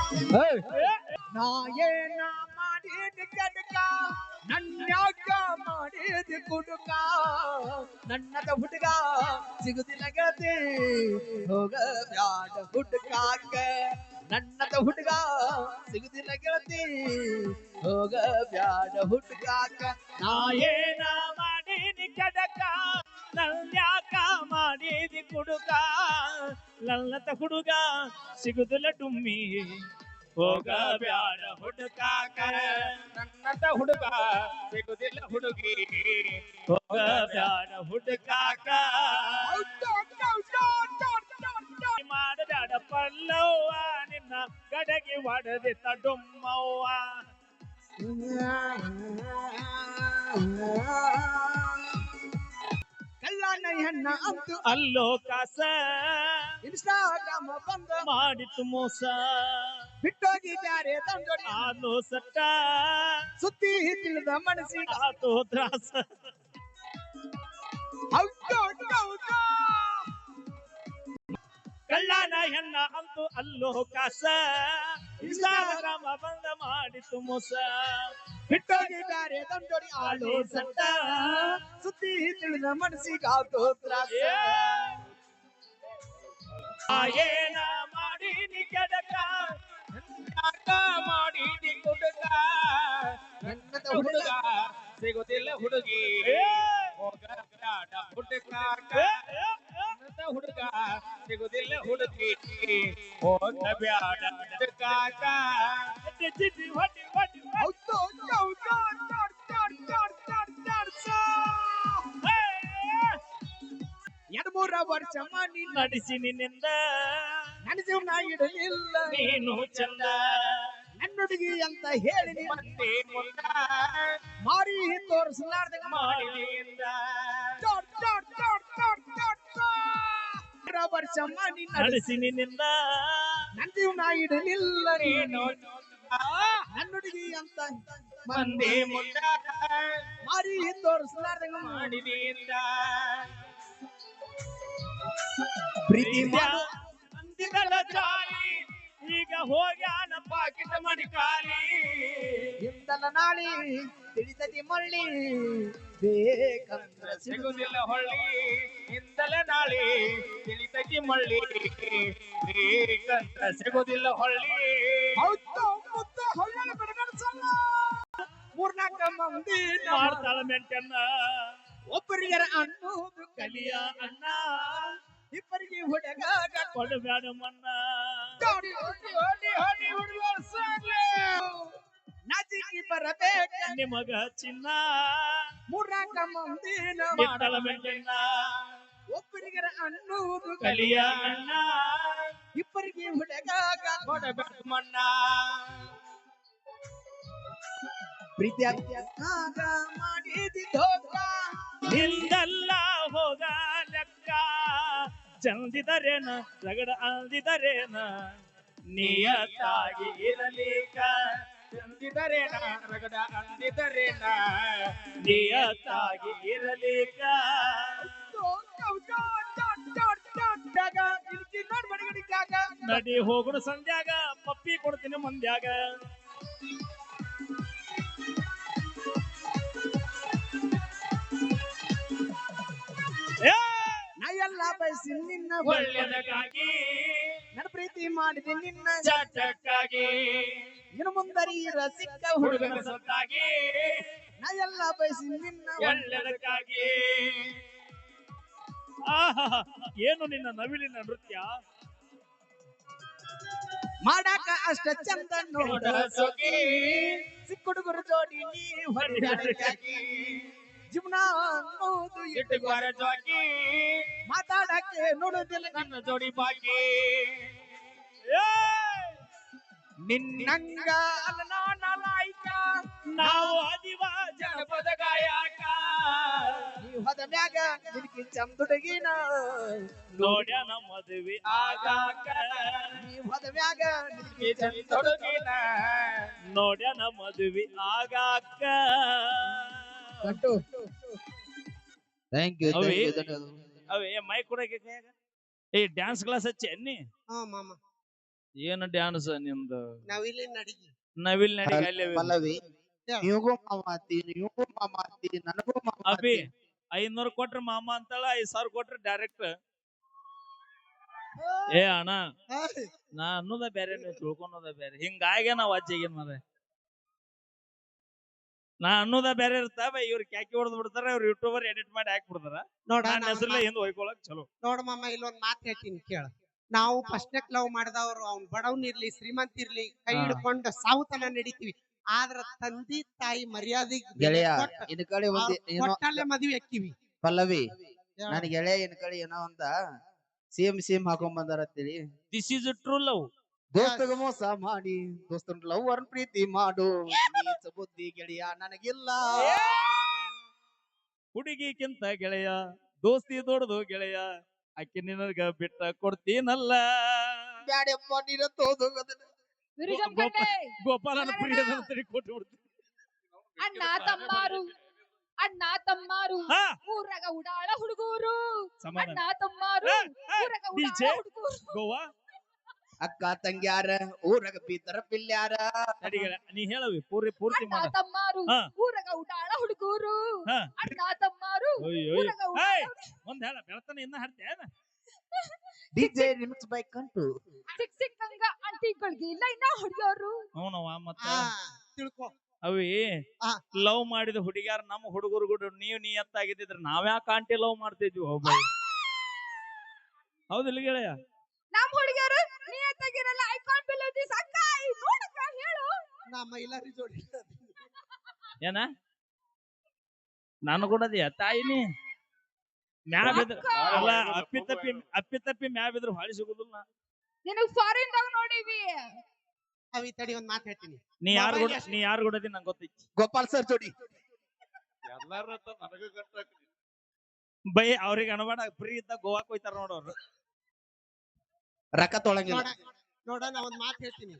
ನಾ ಏನ ಮಾಡಿದ ಕನಕ ನನ್ಯಾಕ ಮಾಡಿದ ಕುಡುಕ ನನ್ನದ ಹುಡುಗ ಸಿಗುದಿಲ್ಲ ಗೆಳತಿ ಹೋಗ ಬ್ಯಾಡ ಹುಡುಕಾಕ ನನ್ನದ ಹುಡುಗ ಸಿಗುದಿಲ್ಲ ಗೆಳತಿ ಹೋಗ ಬ್ಯಾಡ ಹುಡುಕಾಕ ನಾ ಏನ ಮಾಡಿದ ಕನಕ ನನ್ಯಾಕ ಮಾಡಿದ ಕುಡುಕ ನನ್ನದ ಹುಡುಗ ಸಿಗುದಿಲ್ಲ ಡುಮ್ಮಿ ಹೋಗ ಬ್ಯಾಡ ಹುಡುಕಾಕ ನನ್ನದ ಹುಡುಗ ಸಿಗುದಿಲ್ಲ ಹುಡುಗಿ ಹೋಗ ಬ್ಯಾಡ ಹುಡುಕಾಕ ಮಾಡಬ್ಯಾಡ ಪಲ್ಲವ್ವ ನಿನ್ನ ಗಡಗಿ ಒಡದಿತ್ತ ಡುಮ್ಮವ್ವ ಕಲ್ಯಾಣ ಹೆಣ್ಣ ಅಂತು ಅಲ್ಲೋ ಕಾಸ ಇನ್ಸ್ಟಾಗ್ರಾಮ್ ಬಂದ ಮಾಡಿತು ಮೋಸ ಬಿಟ್ಟೋಗಿ ಬ್ಯಾರೆ ತಂದೊಡಿ ಆಲೋ ಸಟ್ಟ ಸುದ್ದಿ ತಿಳಿದ ಮನಸ್ಸಿಗೆ ಆತೋ ತ್ರಾಸ ಕಳ್ಳನ ಹೆಣ್ಣ ಅಂತು ಅಲ್ಲೋ ಕಾಸ ಇನ್ಸ್ಟಾಗ್ರಾಮ ಬಂದ ಮಾಡಿತು ಮೋಸ ಬಿಟ್ಟೋಗಿ ಬ್ಯಾರೆ ತಂದೊಡಿ ಆಳೋ ಸಟ್ಟ ಸುದ್ದಿ ತಿಳಿದ ಮನಸ್ಸಿಗಾತೋ ತ್ರಾಸ ಏನ ಮಾಡಿದಿ ಕೆಡಕ ಮಾಡಿದಿ ಕುಡುಕ ನನ್ನದ ಹುಡುಗ ಸಿಗುದಿಲ್ಲ ಹುಡುಗಿ ಹೋಗ ಬ್ಯಾಡ ಹುಡುಕಾಕ ನನ್ನದ ಹುಡುಗ ಸಿಗುದಿಲ್ಲ ಹುಡುಗಿ ಹೋಗ ಬ್ಯಾಡ ಹುಡುಕಾಕ ಎರಡ್ಮೂರ ವರ್ಷ ಮಾಡಿ ನಡೆಸಿ ನಿನ್ನಿಂದ ನನ್ನ ಜೀವನ ಇಡಲಿಲ್ಲ ನೀನು ಚಂದ ನನ್ನ ಹುಡುಗಿ ಅಂತ ಹೇಳಿ ಮತ್ತೆ ಮುಂದ ಮಾರಿ ತೋರಿಸಲಾರ್ದಾಗ ಮಾಡಿದಿಂದ ವರ್ಷ ಮಾಡಿ ನಡೆಸಿ ನಿನ್ನಿಂದ ನನ್ನ ಜೀವನ ಇಡಲಿಲ್ಲ ನೀನು ನನ್ನ ಹುಡುಗಿ ಅಂತ ಮಂದಿ ಮುಂದ ಮಾರಿ ತೋರಿಸಲಾರ್ದಾಗ ಮಾಡಿದಿಂದ ಪ್ರೀತಿ ಮಾಡು ಅಂದಿದಲ್ಲ ಚಾಲಿ ಈಗ ಹೋಗ್ಯಾನ ಪಾಕಿಟ ಮಡಿ ಖಾಲಿ ಇಂದಲ ನಾಳಿ ತಿಳಿದದಿ ಮಳ್ಳಿ ಬೇಕಂದ್ರ ಸಿಗುದಿಲ್ಲ ಹೊಳ್ಳಿ ಇಂದಲ ನಾಳಿ ತಿಳಿತಗಿ ಮಳ್ಳಿ ಬೇಕಂತ ಸಿಗುದಿಲ್ಲ ಹೊಳ್ಳಿ ಮೂರ್ನಾಲ್ಕ ಮಂದಿ ಮಾಡ್ತಾಳ ಮೆಂಟನ್ನ ಒಬ್ಬರಿಗರ ಅನ್ನೋದು ಕಲಿಯ ಅಣ್ಣ ಇಬ್ಬರಿಗೆ ಹುಡುಗ ಕೊಡಬೇಡ ಮನ್ನ ನಾಚಿಕೆ ಬರಬೇಕ ನಿಮಗ ಚಿನ್ನ ಮೂರ್ನಾಲ್ಕ ಮಂದಿ ಮಾಡ್ತಾಳ ಮೆಂಟನ್ನ ಒಬ್ಬರಿಗರ ಅನ್ನೋದು ಕಲಿಯ ಅಣ್ಣ ಇಬ್ಬರಿಗೆ ಹುಡುಗ ಕೊಡಬೇಡ ಮನ್ನ ಪ್ರೀತಿಯಾಗ ಮಾಡಿದಿ ಧೋಕ ಹಿಂದಲ್ಲ ಹೋಗ ಲೆಕ್ಕ ಚಂದಿದರೇನ ರಗಡ ಅಂದಿದರೇನ ನಿಯತ್ತಾಗಿ ಇರಲಿಕ ಚಂದಿದರೇನ ರಗಡ ಅಂದಿದರೇನ ನಿಯತ್ತಾಗಿ ಇರಲಿಕ ನಡಿ ಹೋಗುಣ ಸಂಧ್ಯಾಗ ಪಪ್ಪಿ ಕೊಡ್ತೀನಿ ಮಂದ್ಯಾಗ ನಾ ಎಲ್ಲ ಬಯಸಿ ನಿನ್ನ ಒಳ್ಳೆದಕ್ಕಾಗಿ ನನ್ನ ಪ್ರೀತಿ ಮಾಡಿದೆ ನಿನ್ನ ಚಟಕ್ಕಾಗಿ ಇನ್ನು ಮುಂದರಿರ ಸಿಕ್ಕ ಹುಡುಗನ ಹುಡುಗನ ಸೊತ್ತಾಗಿ ನಾ ಎಲ್ಲ ಬಯಸಿ ನಿನ್ನ ಒಳ್ಳೆದಕ್ಕಾಗಿ ಆಹಾ ಏನು ನಿನ್ನ ನವಿಲಿನ ನೃತ್ಯ ಮಾಡಾಕ ಅಷ್ಟ ಚಂದ ನೋಡ ನೋಡ ಸೊಕಿ ಸಿಕ್ಕ ಹುಡುಗರು ಜೋಡಿ ನೀ ಹೊರಡ್ಯಾಡಕ್ಕಾಗಿ ಜೀವನ ಅನ್ನೋದು ಇಟ್ಟುಗಾರ ಜೋಕಿ ಮಾತಾಡಕ್ಕೆ ನೋಡುದಿಲ್ಲ ನನ್ನ ಜೋಡಿ ಬಾಕಿ ನಿನ್ನಂಗ ಅಲ್ಲ ನಾಲಾಯ್ಕ ನಾವು ಅದಿವ ಜನಪದ ಗಾಯಕ ನೀವು ಹೋದ ಮ್ಯಾಗ ನಿನಗೆ ಚಂದುಡುಗಿನ ನೋಡ್ಯಾನ ಮದುವೆ ಆಗಾಕ ನೀವು ಹೋದ ಮ್ಯಾಗ ನಿನಗೆ ತೊಡಗಿನ ನೋಡ್ಯಾನ ಮದುವೆ ಆಗಾಕ ಕಟ್ಟು ಥ್ಯಾಂಕ್ ಯು ಅವೇ ಅವೇ ಮೈ ಕೊಡಕ್ಕೆ ಈ ಡ್ಯಾನ್ಸ್ ಕ್ಲಾಸ್ ಹಚ್ಚಿ ಅನ್ನಿ ಹಾ ಮಾಮ ಏನ್ ಡ್ಯಾನ್ಸ್ ನಿಮ್ದು ನಾವಿಲ್ಲಿ ನಡಿಗೆ ನವಿಲ್ ನಡಿಗೆ ಅಲ್ಲಿ ಪಲ್ಲವಿ ನಿಮಗೂ ಮಾಮಾತಿ ನಿಮಗೂ ಮಾಮಾತಿ ನನಗೂ ಅಭಿ ಮಾಮಾತಿ 500 ಕೊಟ್ರ ಮಾಮ ಅಂತಾಳ 5,000 ಕೊಟ್ರ ಡೈರೆಕ್ಟ್ ಏ ಅಣ್ಣ ನಾ ಅನ್ನೋದ ಬೇರೆ ನೀವು ತಿಳ್ಕೊಳೋದ ಬೇರೆ ಹಿಂಗಾಗಿ ನಾವ್ ಅಜ್ಜಿಗೆ ಮದ ನಾ ಅನ್ನೋದ ಬೇರೆ ಇರ್ತಾವ ಇವ್ರು ಕ್ಯಾಕಿ ಹೊಡೆದ್ ಬಿಡ್ತಾರ ಇವ್ರು ಯೂಟ್ಯೂಬರ್ ಎಡಿಟ್ ಮಾಡಿ ಹಾಕಿ ಬಿಡ್ತಾರ ನೋಡ ನನ್ನ ಹೆಸರಲ್ಲೇ ಹಿಂದ್ ಹೊಯ್ಕೊಳಕ್ ಚಲೋ ನೋಡ ಮಾಮ ಇಲ್ಲೊಂದ್ ಮಾತು ಹೇಳ್ತೀನಿ ಕೇಳ ನಾವು ಫಸ್ಟ್ನೆಕ್ ಲವ್ ಮಾಡಿದವ್ರು ಅವ್ನ್ ಬಡವನ್ ಇರ್ಲಿ ಶ್ರೀಮಂತ ಇರ್ಲಿ ಕೈ ಹಾ. ಹಿಡ್ಕೊಂಡು ಸಾವುತನ ನಡಿತೀವಿ ಆದ್ರ ತಂದಿ ತಾಯಿ ಮರ್ಯಾದೆ ಗೆಳೆಯ ಇನ್ ಕಡೆ ಒಂದ್ ಏನೋ ಕೊಟ್ಟಲ್ಲೇ ಮದ್ವಿ ಹಾಕಿವಿ ಪಲ್ಲವಿ ನನ್ ಗೆಳೆಯ ಇನ್ ಕಡೆ ಏನೋ ಅಂತ ಸೇಮ್ ಹಾಕೊಂಡ್ ಬಂದಾರ ಅಂತೇಳಿ ದಿಸ್ ಈಸ್ ಟ್ರೂ ಲವ್ ದೋಸ್ತಗ ಮೋಸ ಮಾಡಿ ದೋಸ್ತನ್ ಲವರ್ ಪ್ರೀತಿ ಮಾಡು ನೀಚ ಬುದ್ಧಿ ಗೆಳೆಯ ನನಗಿಲ್ಲ ಹುಡುಗಿಕ್ಕಿಂತ ಗೆಳೆಯ ದೋಸ್ತಿ ದೊಡ್ಡದು ಗೆಳೆಯ ಅಕ್ಕಿ ನಿನಗ ಬಿಟ್ಟ ಕೊಡ್ತೀನಲ್ಲ ಬ್ಯಾಡಪ್ಪ ನೀನ ತೋದು ವಿರುಜಂ ಕಂಡೆ ಗೋಪಾಲನ ಪ್ರಿಯದಂತರಿ ಕೊಟ್ಟು ಬಿಡ್ತೀನಿ ಅಣ್ಣ ತಮ್ಮಾರು ಅಣ್ಣ ತಮ್ಮಾರು ಹಾ ಊರಾಗ ಉಡಾಳ ಹುಡುಗರು ಸಮಾಧಾನ ಅಣ್ಣ ತಮ್ಮಾರು ಊರಾಗ ಉಡಾಳ DJ. ಹುಡುಗರು ಗೋವಾ ಅಕ್ಕ ತಂಗ್ಯಾರ ಊರಾಗ ಬೀತರ ಪಿಲ್ಯಾರ ನಡಿಗಳ ನೀ ಹೇಳವಿ ಪೂರ್ತಿ ಅಣ್ಣ ಮಾಡ ತಮ್ಮಾರು ಹಾ. ಊರಾಗ ಉಡಾಳ ಹುಡುಗರು ಹಾ. ಅಣ್ಣ ತಮ್ಮಾರು ಅಯ್ಯೋ ಊರಾಗ ಉಡಾಳ ಏಯ್ ಒಂದ್ ಹೇಳ ಬೆಳತನ ಇನ್ನ ಹಾಡ್ತೇನ ಡಿಜೆ ರಿಮಿಕ್ಸ್ ಬೈ ಕಂಟು ಸಿಕ್ಕಂಗ ಆಂಟಿಗಳಿಗೆ ಇಲ್ಲ ಇನ್ನ ಹೊಡಿಯೋರು ಅವನವ ಮತ್ತ ತಿಳ್ಕೊ ಅವಿ ಆ. ಲವ್ ಮಾಡಿದ ಹುಡುಗ್ಯಾರ ನಮ್ಮ ಹುಡುಗರು ಕೂಡ ನೀವ್ ನಿಯತ್ತಾಗಿದ್ರ ನಾವ್ಯಾಕ ಆಂಟಿ ಲವ್ ಮಾಡ್ತಿದ್ವಿ ಒಬ್ಬ ಹೌದಿಲ್ಲ ಗೆಳೆಯ ನಮ್ ಹುಡುಗಿಯರು ನಿಯತ್ತಾಗಿರಲ್ಲ ಐ ಕಾಂಟ್ ಬಿಲೀವ್ ದಿಸ್ ಅಕ್ಕ ನೋಡಕ್ಕ ಹೇಳು ನಾ ಮೈಲಾರಿ ಜೋಡಿ ಏನ ನಾನು ಕೂಡ ತಾಯಿನಿ ಮ್ಯಾ ಬಿದ್ರ ಅಲ್ಲ ಅಪ್ಪಿ ತಪ್ಪಿ ಮ್ಯಾ ಬಿದ್ರ ಹೊಳಿ ಸಿಗುದಿಲ್ಲ ನಿನಗ್ ಫಾರಿನ್ ದಾಗ ನೋಡಿವಿ ಅವಿ ತಡಿ ಒಂದ್ ಮಾತು ಹೇಳ್ತೀನಿ ನೀ ಯಾರು ಕೂಡ ನಂಗೆ ಗೊತ್ತೈತಿ ಗೋಪಾಲ್ ಸರ್ ಜೋಡಿ ಬೈ ಅವ್ರಿಗೆ ಅನಬೇಡ ಫ್ರೀ ಇದ್ದ ಗೋವಾಕ್ ಹೋಯ್ತಾರ ನೋಡೋರು ರೊಕ್ಕ ತೊಳಂಗಿಲ್ಲ ನೋಡ ನಾ ಒಂದ್ ಮಾತು ಹೇಳ್ತೀನಿ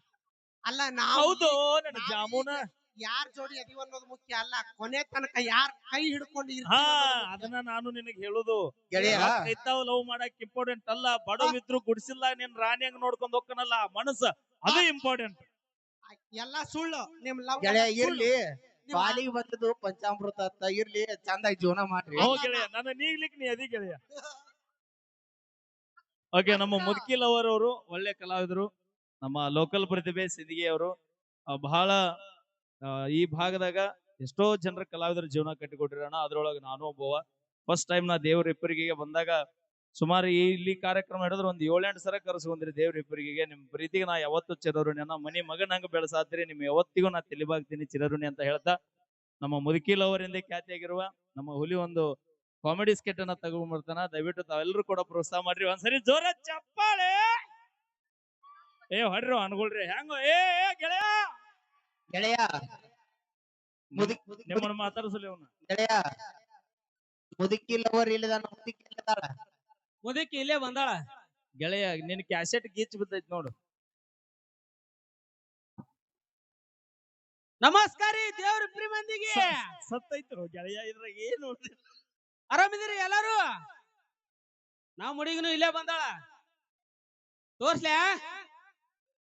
ಅಲ್ಲ ನಾವು ಹೌದು ನನ್ನ ಜಾಮೂನ ಯಾರ್ ಜೋಡಿ ಅದೀವ ಅನ್ನೋದು ಮುಖ್ಯ ಅಲ್ಲ ಕೊನೆ ತನಕ ಯಾರ್ ಕೈ ಹಿಡ್ಕೊಂಡು ಹಾ ಇರ್ತೀವಿ ಅದನ್ನ ನಾನು ನಿನಗೆ ಹೇಳುದು ಗೆಳೆಯ ಇದ್ದಾವ ಲವ್ ಮಾಡಕ್ ಇಂಪಾರ್ಟೆಂಟ್ ಅಲ್ಲ ಬಡವಿದ್ರು ಗುಡಿಸಿಲ್ಲ ನಿನ್ ರಾಣಿಯಂಗ್ ನೋಡ್ಕೊಂಡ್ ಹೋಗ್ಕನಲ್ಲ ಮನಸ್ಸ ಅದು ಇಂಪಾರ್ಟೆಂಟ್ ಎಲ್ಲಾ ಸುಳ್ಳು ನಿಮ್ ಲವ್ ಗೆಳೆಯ ಇರ್ಲಿ ಬಾಲಿಗೆ ಬಂದದ್ದು ಪಂಚಾಮೃತ ಅಂತ ಇರ್ಲಿ ಚಂದಾಗಿ ಜೀವನ ಮಾಡ್ರಿ ಹೋ ಗೆಳೆಯ ನನ್ನ ನೀಗ್ಲಿಕ್ ನೀ ಅದಿ ಗೆಳೆಯ ಓಕೆ ನಮ್ಮ ಮುದುಕಿ ಲವರ್ ಅವರು ಒಳ್ಳೆ ಕಲಾವಿದರು ನಮ್ಮ ಲೋಕಲ್ ಪ್ರತಿಭೆ ಸಿಂದಗಿ ಅವರು ಬಹಳ ಈ ಭಾಗದಾಗ ಎಷ್ಟೋ ಜನರ ಕಲಾವಿದರ ಜೀವನ ಕಟ್ಟಿಕೊಟ್ಟಿರೋಣ ಅದ್ರೊಳಗೆ ನಾನು ಒಬ್ಬವ ಫಸ್ಟ್ ಟೈಮ್ ನಾ ದೇವ್ರ ಇಬ್ಬರಿಗೆ ಬಂದಾಗ ಸುಮಾರು ಇಲ್ಲಿ ಕಾರ್ಯಕ್ರಮ ಹಿಡಿದ್ರೆ ಒಂದ್ 7-8 ಸರ ಕರೆಸ್ಕೊಂಡ್ರಿ ದೇವ್ರ ಇಬ್ಬರಿಗೆ ನಿಮ್ ಪ್ರೀತಿಗೆ ನಾ ಯಾವತ್ತು ಚಿರಋಣಿ ನನ್ನ ಮನಿ ಮಗನಂಗ ಬೆಳೆಸಾದ್ರಿ ನಿಮ್ ಯಾವತ್ತಿಗೂ ನಾ ತಿಳಿಬಾಗ್ತೀನಿ ಚಿರಋಣಿ ಅಂತ ಹೇಳ್ತಾ ನಮ್ಮ ಮುದುಕಿ ಲವರ್ ಎಂದೇ ಖ್ಯಾತಿಯಾಗಿರುವ ನಮ್ಮ ಹುಲಿ ಒಂದು ಕಾಮಿಡಿ ಸ್ಕೆಟ್ ಅನ್ನ ತಗೊಂಡ್ಬರ್ತಾನ ದಯವಿಟ್ಟು ತಾವೆಲ್ಲರೂ ಕೂಡ ಪ್ರೋತ್ಸಾಹ ಮಾಡ್ರಿ ಒಂದ್ಸರಿ ಜೋರ ಚಪ್ಪಾಳೆ ಏ ಹೊಡ್ರಿ ಅನ್ಕೊಳ್ರಿ ಹೆಂಗ ಗೆಳೆಯ ಗೆಳೆಯ ನಿಮ್ಮನ್ನ ಮಾತಾಡಿಸಲಿ ಅವನ್ನ ಗೆಳೆಯ ಮುದುಕಿ ಲವರ್ ಇಲ್ಲದ ಮುದುಕಿ ಇಲ್ಲದಾಳ ಮುದುಕಿ ಇಲ್ಲೇ ಬಂದಾಳ ಗೆಳೆಯ ನಿನ್ ಕ್ಯಾಸೆಟ್ ಗೀಚ್ ಬಿದ್ದೈತಿ ನೋಡು ನಮಸ್ಕಾರ ದೇವ್ರ ಇಬ್ರಿ ಮಂದಿಗೆ ಸತ್ತೈತ್ರು ಗೆಳೆಯ ಇದ್ರಾಗ ಏನು ಆರಾಮಿದಿರಿ ಎಲ್ಲಾರು ನಾವ್ ಮುಡಿಗನು ಇಲ್ಲೇ ಬಂದಾಳ ತೋರ್ಸ್ಲ್ಯಾ